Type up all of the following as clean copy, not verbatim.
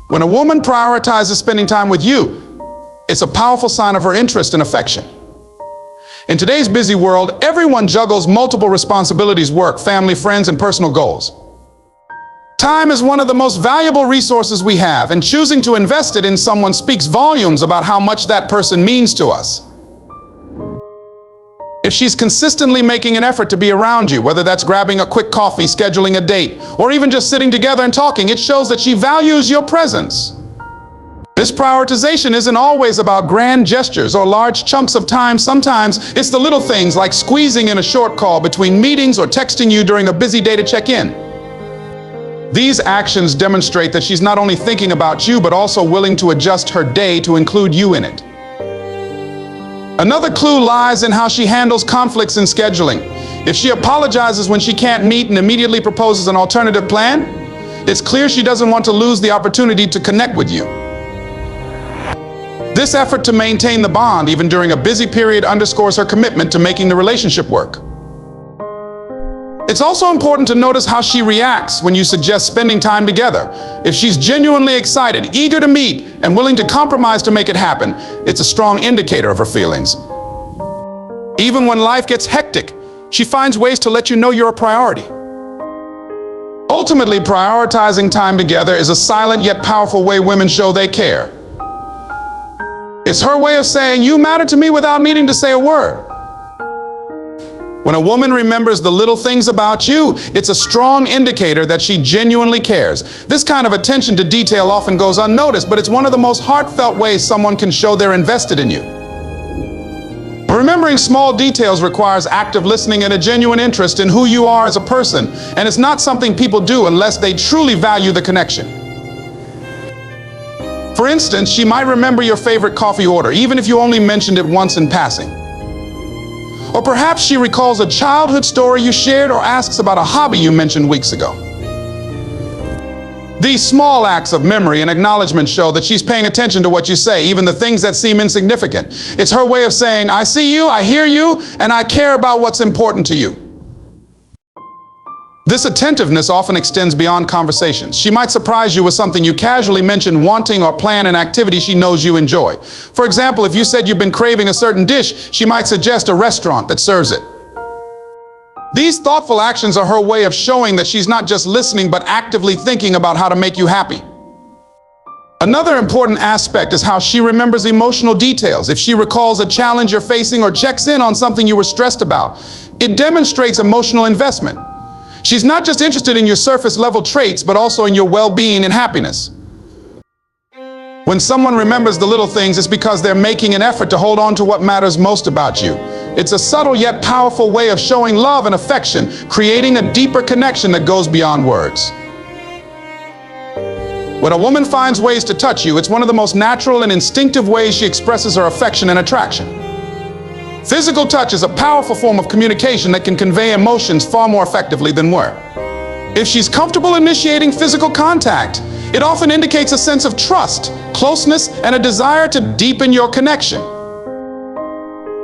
When a woman prioritizes spending time with you, it's a powerful sign of her interest and affection. In today's busy world, everyone juggles multiple responsibilities: work, family, friends, and personal goals. Time is one of the most valuable resources we have, and choosing to invest it in someone speaks volumes about how much that person means to us. If she's consistently making an effort to be around you, whether that's grabbing a quick coffee, scheduling a date, or even just sitting together and talking, it shows that she values your presence. This prioritization isn't always about grand gestures or large chunks of time. Sometimes it's the little things like squeezing in a short call between meetings or texting you during a busy day to check in. These actions demonstrate that she's not only thinking about you, but also willing to adjust her day to include you in it. Another clue lies in how she handles conflicts in scheduling. If she apologizes when she can't meet and immediately proposes an alternative plan, it's clear she doesn't want to lose the opportunity to connect with you. This effort to maintain the bond, even during a busy period, underscores her commitment to making the relationship work. It's also important to notice how she reacts when you suggest spending time together. If she's genuinely excited, eager to meet, and willing to compromise to make it happen, it's a strong indicator of her feelings. Even when life gets hectic, she finds ways to let you know you're a priority. Ultimately, prioritizing time together is a silent yet powerful way women show they care. It's her way of saying, "You matter to me," without needing to say a word. When a woman remembers the little things about you, it's a strong indicator that she genuinely cares. This kind of attention to detail often goes unnoticed, but it's one of the most heartfelt ways someone can show they're invested in you. Remembering small details requires active listening and a genuine interest in who you are as a person, and it's not something people do unless they truly value the connection. For instance, she might remember your favorite coffee order, even if you only mentioned it once in passing. Or perhaps she recalls a childhood story you shared or asks about a hobby you mentioned weeks ago. These small acts of memory and acknowledgement show that she's paying attention to what you say, even the things that seem insignificant. It's her way of saying, "I see you, I hear you, and I care about what's important to you." This attentiveness often extends beyond conversations. She might surprise you with something you casually mention, wanting or plan an activity she knows you enjoy. For example, if you said you've been craving a certain dish, she might suggest a restaurant that serves it. These thoughtful actions are her way of showing that she's not just listening, but actively thinking about how to make you happy. Another important aspect is how she remembers emotional details. If she recalls a challenge you're facing or checks in on something you were stressed about, it demonstrates emotional investment. She's not just interested in your surface-level traits, but also in your well-being and happiness. When someone remembers the little things, it's because they're making an effort to hold on to what matters most about you. It's a subtle yet powerful way of showing love and affection, creating a deeper connection that goes beyond words. When a woman finds ways to touch you, it's one of the most natural and instinctive ways she expresses her affection and attraction. Physical touch is a powerful form of communication that can convey emotions far more effectively than words. If she's comfortable initiating physical contact, it often indicates a sense of trust, closeness, and a desire to deepen your connection.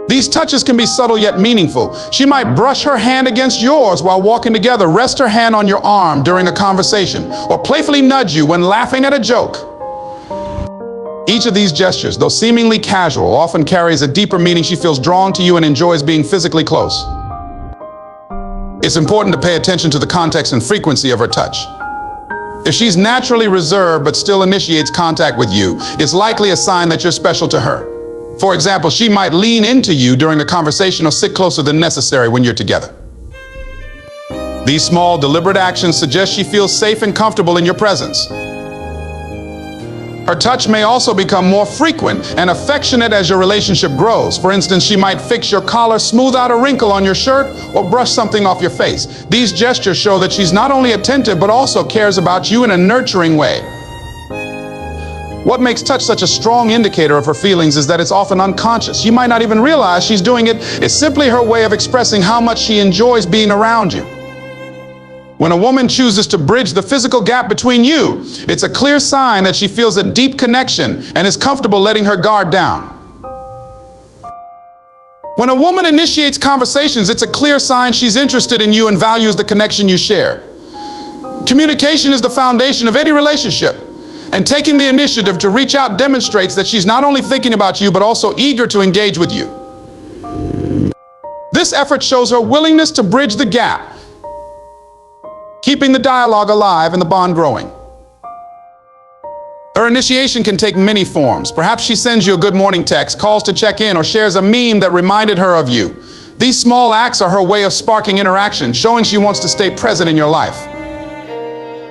These touches can be subtle yet meaningful. She might brush her hand against yours while walking together, rest her hand on your arm during a conversation, or playfully nudge you when laughing at a joke. Each of these gestures, though seemingly casual, often carries a deeper meaning. She feels drawn to you and enjoys being physically close. It's important to pay attention to the context and frequency of her touch. If she's naturally reserved but still initiates contact with you, it's likely a sign that you're special to her. For example, she might lean into you during the conversation or sit closer than necessary when you're together. These small, deliberate actions suggest she feels safe and comfortable in your presence. Her touch may also become more frequent and affectionate as your relationship grows. For instance, she might fix your collar, smooth out a wrinkle on your shirt, or brush something off your face. These gestures show that she's not only attentive, but also cares about you in a nurturing way. What makes touch such a strong indicator of her feelings is that it's often unconscious. You might not even realize she's doing it. It's simply her way of expressing how much she enjoys being around you. When a woman chooses to bridge the physical gap between you, it's a clear sign that she feels a deep connection and is comfortable letting her guard down. When a woman initiates conversations, it's a clear sign she's interested in you and values the connection you share. Communication is the foundation of any relationship. And taking the initiative to reach out demonstrates that she's not only thinking about you, but also eager to engage with you. This effort shows her willingness to bridge the gap, keeping the dialogue alive and the bond growing. Her initiation can take many forms. Perhaps she sends you a good morning text, calls to check in, or shares a meme that reminded her of you. These small acts are her way of sparking interaction, showing she wants to stay present in your life.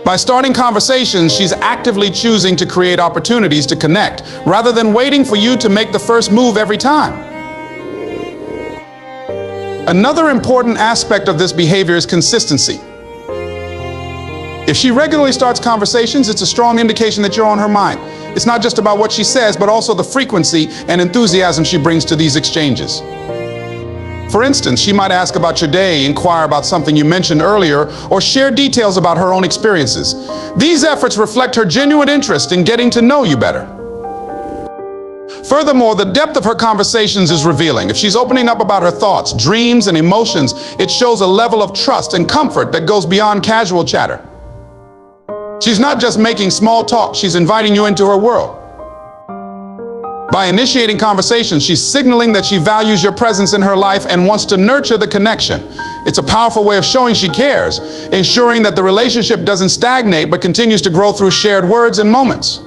By starting conversations, she's actively choosing to create opportunities to connect, rather than waiting for you to make the first move every time. Another important aspect of this behavior is consistency. If she regularly starts conversations, it's a strong indication that you're on her mind. It's not just about what she says, but also the frequency and enthusiasm she brings to these exchanges. For instance, she might ask about your day, inquire about something you mentioned earlier, or share details about her own experiences. These efforts reflect her genuine interest in getting to know you better. Furthermore, the depth of her conversations is revealing. If she's opening up about her thoughts, dreams, and emotions, it shows a level of trust and comfort that goes beyond casual chatter. She's not just making small talk, she's inviting you into her world. By initiating conversations, she's signaling that she values your presence in her life and wants to nurture the connection. It's a powerful way of showing she cares, ensuring that the relationship doesn't stagnate but continues to grow through shared words and moments.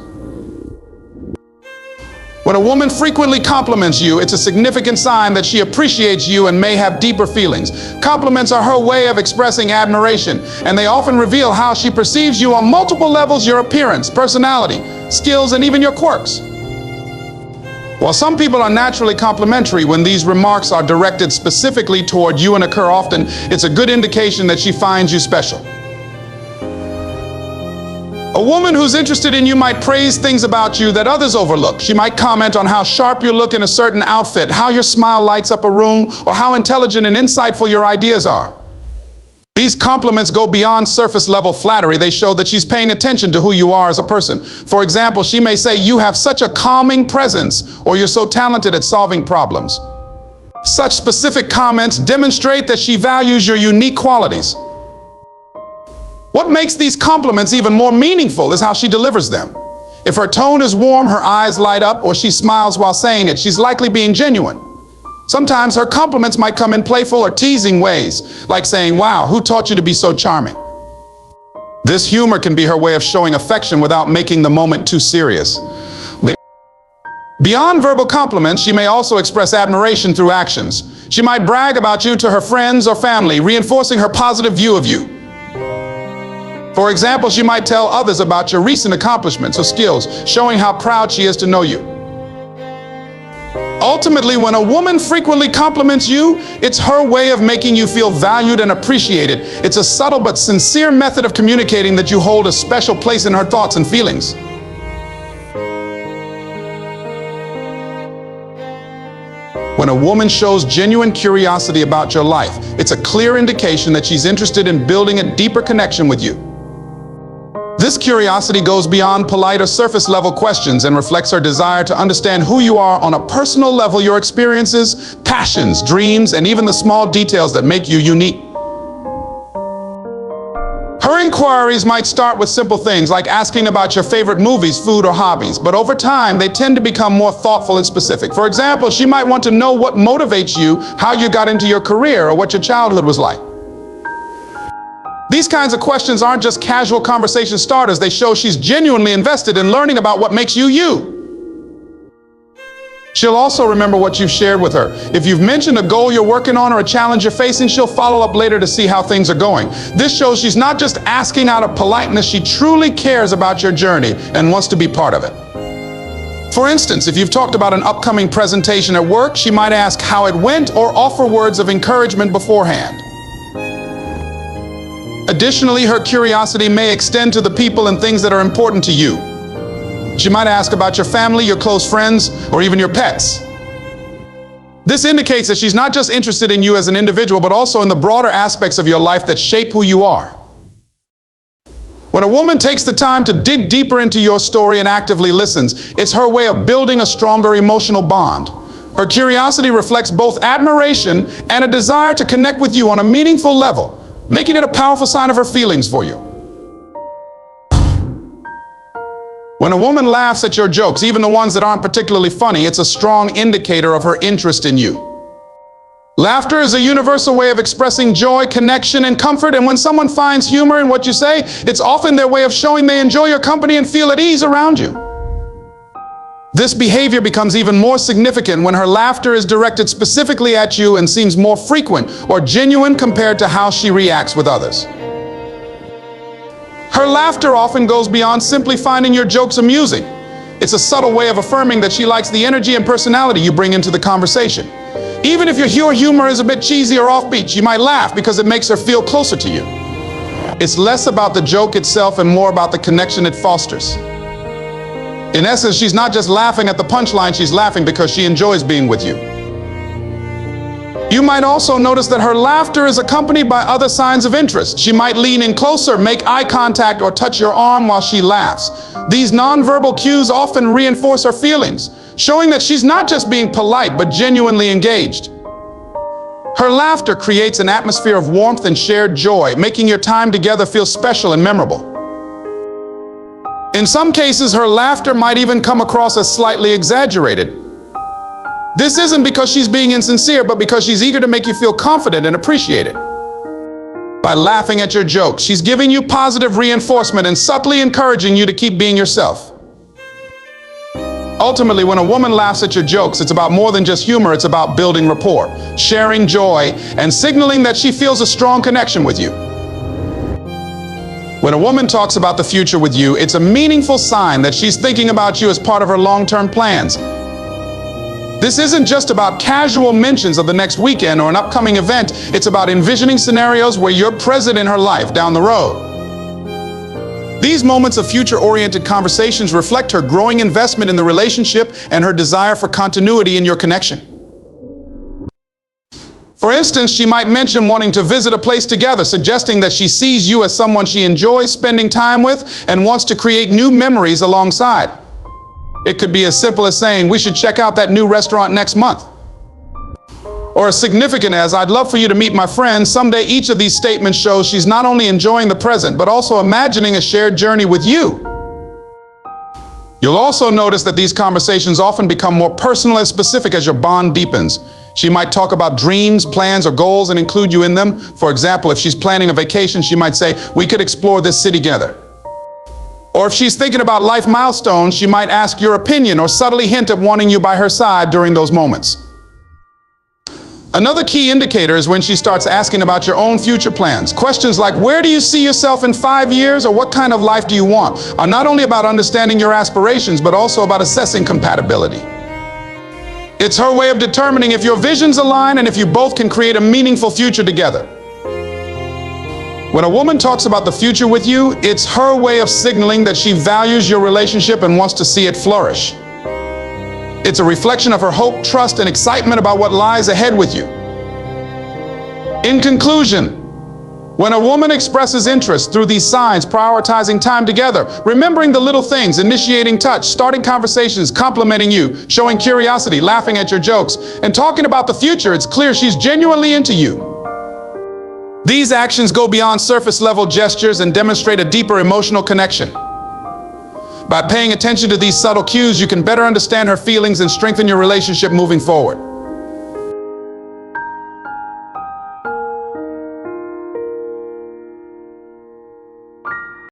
When a woman frequently compliments you, it's a significant sign that she appreciates you and may have deeper feelings. Compliments are her way of expressing admiration, and they often reveal how she perceives you on multiple levels: your appearance, personality, skills, and even your quirks. While some people are naturally complimentary, when these remarks are directed specifically toward you and occur often, it's a good indication that she finds you special. A woman who's interested in you might praise things about you that others overlook. She might comment on how sharp you look in a certain outfit, how your smile lights up a room, or how intelligent and insightful your ideas are. These compliments go beyond surface-level flattery. They show that she's paying attention to who you are as a person. For example, she may say, "You have such a calming presence," or "You're so talented at solving problems." Such specific comments demonstrate that she values your unique qualities. What makes these compliments even more meaningful is how she delivers them. If her tone is warm, her eyes light up, or she smiles while saying it, she's likely being genuine. Sometimes her compliments might come in playful or teasing ways, like saying, "Wow, who taught you to be so charming?" This humor can be her way of showing affection without making the moment too serious. Beyond verbal compliments, she may also express admiration through actions. She might brag about you to her friends or family, reinforcing her positive view of you. For example, she might tell others about your recent accomplishments or skills, showing how proud she is to know you. Ultimately, when a woman frequently compliments you, it's her way of making you feel valued and appreciated. It's a subtle but sincere method of communicating that you hold a special place in her thoughts and feelings. When a woman shows genuine curiosity about your life, it's a clear indication that she's interested in building a deeper connection with you. This curiosity goes beyond polite or surface-level questions and reflects her desire to understand who you are on a personal level, your experiences, passions, dreams, and even the small details that make you unique. Her inquiries might start with simple things like asking about your favorite movies, food, or hobbies, but over time, they tend to become more thoughtful and specific. For example, she might want to know what motivates you, how you got into your career, or what your childhood was like. These kinds of questions aren't just casual conversation starters. They show she's genuinely invested in learning about what makes you you. She'll also remember what you've shared with her. If you've mentioned a goal you're working on or a challenge you're facing, she'll follow up later to see how things are going. This shows she's not just asking out of politeness, she truly cares about your journey and wants to be part of it. For instance, if you've talked about an upcoming presentation at work, she might ask how it went or offer words of encouragement beforehand. Additionally, her curiosity may extend to the people and things that are important to you. She might ask about your family, your close friends, or even your pets. This indicates that she's not just interested in you as an individual, but also in the broader aspects of your life that shape who you are. When a woman takes the time to dig deeper into your story and actively listens, it's her way of building a stronger emotional bond. Her curiosity reflects both admiration and a desire to connect with you on a meaningful level, making it a powerful sign of her feelings for you. When a woman laughs at your jokes, even the ones that aren't particularly funny, it's a strong indicator of her interest in you. Laughter is a universal way of expressing joy, connection, and comfort, and when someone finds humor in what you say, it's often their way of showing they enjoy your company and feel at ease around you. This behavior becomes even more significant when her laughter is directed specifically at you and seems more frequent or genuine compared to how she reacts with others. Her laughter often goes beyond simply finding your jokes amusing. It's a subtle way of affirming that she likes the energy and personality you bring into the conversation. Even if your humor is a bit cheesy or offbeat, she might laugh because it makes her feel closer to you. It's less about the joke itself and more about the connection it fosters. In essence, she's not just laughing at the punchline, she's laughing because she enjoys being with you. You might also notice that her laughter is accompanied by other signs of interest. She might lean in closer, make eye contact, or touch your arm while she laughs. These nonverbal cues often reinforce her feelings, showing that she's not just being polite, but genuinely engaged. Her laughter creates an atmosphere of warmth and shared joy, making your time together feel special and memorable. In some cases, her laughter might even come across as slightly exaggerated. This isn't because she's being insincere, but because she's eager to make you feel confident and appreciated. By laughing at your jokes, she's giving you positive reinforcement and subtly encouraging you to keep being yourself. Ultimately, when a woman laughs at your jokes, it's about more than just humor, it's about building rapport, sharing joy, and signaling that she feels a strong connection with you. When a woman talks about the future with you, it's a meaningful sign that she's thinking about you as part of her long-term plans. This isn't just about casual mentions of the next weekend or an upcoming event. It's about envisioning scenarios where you're present in her life down the road. These moments of future-oriented conversations reflect her growing investment in the relationship and her desire for continuity in your connection. For instance, she might mention wanting to visit a place together, suggesting that she sees you as someone she enjoys spending time with and wants to create new memories alongside. It could be as simple as saying, "We should check out that new restaurant next month." Or as significant as, "I'd love for you to meet my friends someday." Each of these statements shows she's not only enjoying the present, but also imagining a shared journey with you. You'll also notice that these conversations often become more personal and specific as your bond deepens. She might talk about dreams, plans, or goals and include you in them. For example, if she's planning a vacation, she might say, "We could explore this city together." Or if she's thinking about life milestones, she might ask your opinion or subtly hint at wanting you by her side during those moments. Another key indicator is when she starts asking about your own future plans. Questions like, "Where do you see yourself in 5 years?" or "What kind of life do you want?" are not only about understanding your aspirations, but also about assessing compatibility. It's her way of determining if your visions align and if you both can create a meaningful future together. When a woman talks about the future with you, it's her way of signaling that she values your relationship and wants to see it flourish. It's a reflection of her hope, trust, and excitement about what lies ahead with you. In conclusion, when a woman expresses interest through these signs, prioritizing time together, remembering the little things, initiating touch, starting conversations, complimenting you, showing curiosity, laughing at your jokes, and talking about the future, it's clear she's genuinely into you. These actions go beyond surface-level gestures and demonstrate a deeper emotional connection. By paying attention to these subtle cues, you can better understand her feelings and strengthen your relationship moving forward.